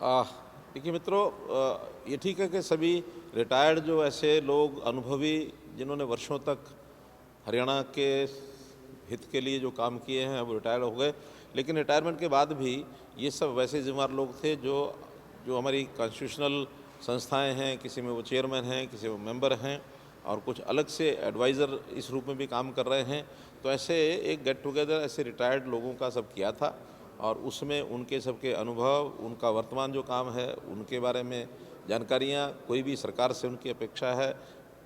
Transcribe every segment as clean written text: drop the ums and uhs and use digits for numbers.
देखिए मित्रों, ये ठीक है कि सभी रिटायर्ड जो ऐसे लोग अनुभवी जिन्होंने वर्षों तक हरियाणा के हित के लिए जो काम किए हैं अब रिटायर हो गए, लेकिन रिटायरमेंट के बाद भी ये सब वैसे जिम्मेदार लोग थे जो जो हमारी कॉन्स्टिट्यूशनल संस्थाएं हैं, किसी में वो चेयरमैन हैं, किसी में वो मेंबर हैं और कुछ अलग से एडवाइज़र इस रूप में भी काम कर रहे हैं। तो ऐसे एक गेट टुगेदर ऐसे रिटायर्ड लोगों का सब किया था और उसमें उनके सबके अनुभव, उनका वर्तमान जो काम है उनके बारे में जानकारियाँ, कोई भी सरकार से उनकी अपेक्षा है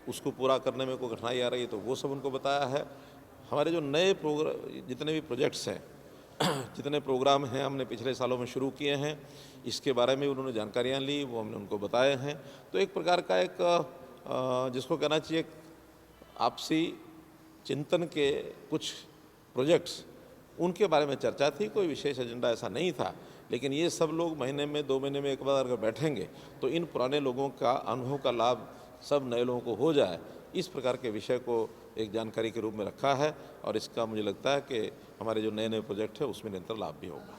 उसको पूरा करने में कोई कठिनाई आ रही है तो वो सब उनको बताया है। हमारे जो नए जितने भी प्रोजेक्ट्स हैं जितने प्रोग्राम हैं हमने पिछले सालों में शुरू किए हैं, इसके बारे में उन्होंने जानकारियाँ ली, वो हमने उनको बताए हैं। तो एक प्रकार का एक जिसको कहना चाहिए आपसी चिंतन के कुछ प्रोजेक्ट्स, उनके बारे में चर्चा थी। कोई विशेष एजेंडा ऐसा नहीं था, लेकिन ये सब लोग महीने में 2 महीने में एक बार अगर बैठेंगे तो इन पुराने लोगों का अनुभव का लाभ सब नए लोगों को हो जाए, इस प्रकार के विषय को एक जानकारी के रूप में रखा है और इसका मुझे लगता है कि हमारे जो नए नए प्रोजेक्ट है उसमें निरंतर लाभ भी होगा।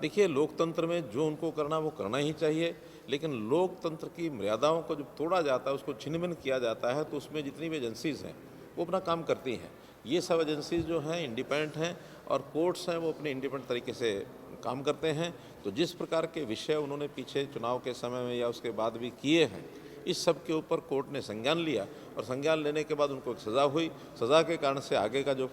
देखिए, लोकतंत्र में जो उनको करना वो करना ही चाहिए, लेकिन लोकतंत्र की मर्यादाओं को जब तोड़ा जाता है, उसको छिन्न-भिन्न किया जाता है, तो उसमें जितनी भी एजेंसीज़ हैं वो अपना काम करती हैं। ये सब एजेंसीज़ जो हैं इंडिपेंडेंट हैं और कोर्ट्स हैं वो अपने इंडिपेंडेंट तरीके से काम करते हैं। तो जिस प्रकार के विषय उन्होंने पीछे चुनाव के समय में या उसके बाद भी किए हैं, इस सब के ऊपर कोर्ट ने संज्ञान लिया और संज्ञान लेने के बाद उनको एक सज़ा हुई। सज़ा के कारण से आगे का जो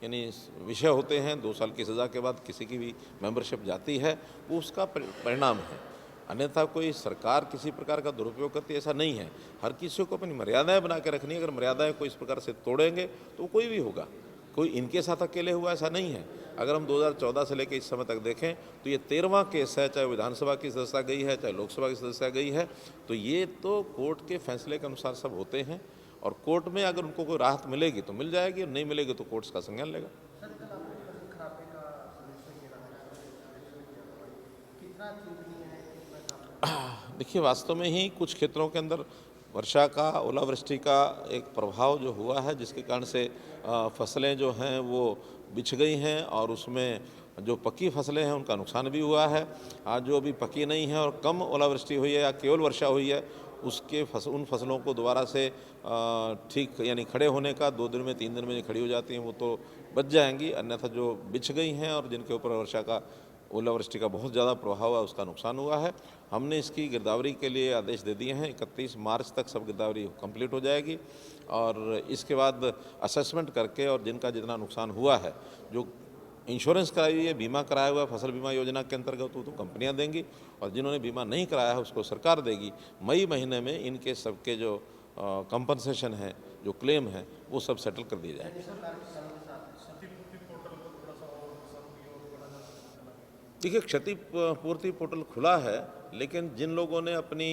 यानी विषय होते हैं, 2 साल की सज़ा के बाद किसी की भी मेंबरशिप जाती है, वो उसका परिणाम है। अन्यथा कोई सरकार किसी प्रकार का दुरुपयोग करती है ऐसा नहीं है। हर किसी को अपनी मर्यादाएं बना के रखनी है। अगर मर्यादाएं कोई इस प्रकार से तोड़ेंगे तो कोई भी होगा, कोई इनके साथ अकेले हुआ ऐसा नहीं है। अगर हम 2014 से लेकर इस समय तक देखें तो ये 13वां केस है, चाहे विधानसभा की सदस्यता गई है, चाहे लोकसभा की सदस्यता गई है। तो ये तो कोर्ट के फैसले के अनुसार सब होते हैं और कोर्ट में अगर उनको कोई राहत मिलेगी तो मिल जाएगी और नहीं मिलेगी तो कोर्ट का संज्ञान लेगा। देखिए, वास्तव में ही कुछ क्षेत्रों के अंदर वर्षा का, ओलावृष्टि का एक प्रभाव जो हुआ है, जिसके कारण से फसलें जो हैं वो बिछ गई हैं और उसमें जो पकी फसलें हैं उनका नुकसान भी हुआ है। आज जो अभी पकी नहीं है और कम ओलावृष्टि हुई है या केवल वर्षा हुई है, उसके उन फसलों को दोबारा से ठीक यानी खड़े होने का 2 दिन में 3 दिन में जो खड़ी हो जाती हैं वो तो बच जाएंगी, अन्यथा जो बिछ गई हैं और जिनके ऊपर वर्षा का, ओलावृष्टि का बहुत ज़्यादा प्रभाव है उसका नुकसान हुआ है। हमने इसकी गिरदावरी के लिए आदेश दे दिए हैं। 31 मार्च तक सब गिरदावरी कंप्लीट हो जाएगी और इसके बाद असेसमेंट करके और जिनका जितना नुकसान हुआ है, जो इंश्योरेंस कराई हुई है, बीमा कराया हुआ है फसल बीमा योजना के अंतर्गत, तो कंपनियां देंगी और जिन्होंने बीमा नहीं कराया है उसको सरकार देगी। मई महीने में इनके सबके जो कंपनसेशन है, जो क्लेम है, वो सब सेटल कर दिए जाएंगे। देखिए, क्षतिपूर्ति पोर्टल खुला है, लेकिन जिन लोगों ने अपनी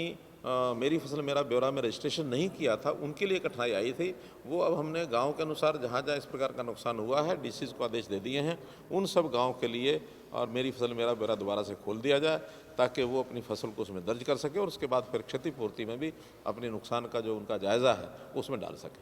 मेरी फसल मेरा ब्यौरा में रजिस्ट्रेशन नहीं किया था उनके लिए कठिनाई आई थी। वो अब हमने गांव के अनुसार जहाँ जहाँ इस प्रकार का नुकसान हुआ है डीसीज को आदेश दे दिए हैं, उन सब गांव के लिए और मेरी फसल मेरा ब्यौरा दोबारा से खोल दिया जाए ताकि वो अपनी फसल को उसमें दर्ज कर सके और उसके बाद फिर क्षतिपूर्ति में भी अपने नुकसान का जो उनका जायज़ा है उसमें डाल सकें।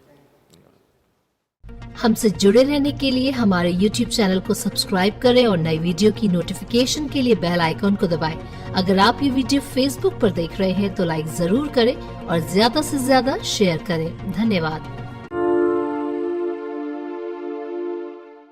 हमसे जुड़े रहने के लिए हमारे YouTube चैनल को सब्सक्राइब करें और नई वीडियो की नोटिफिकेशन के लिए बेल आइकॉन को दबाएं। अगर आप ये वीडियो Facebook पर देख रहे हैं तो लाइक जरूर करें और ज्यादा से ज्यादा शेयर करें। धन्यवाद।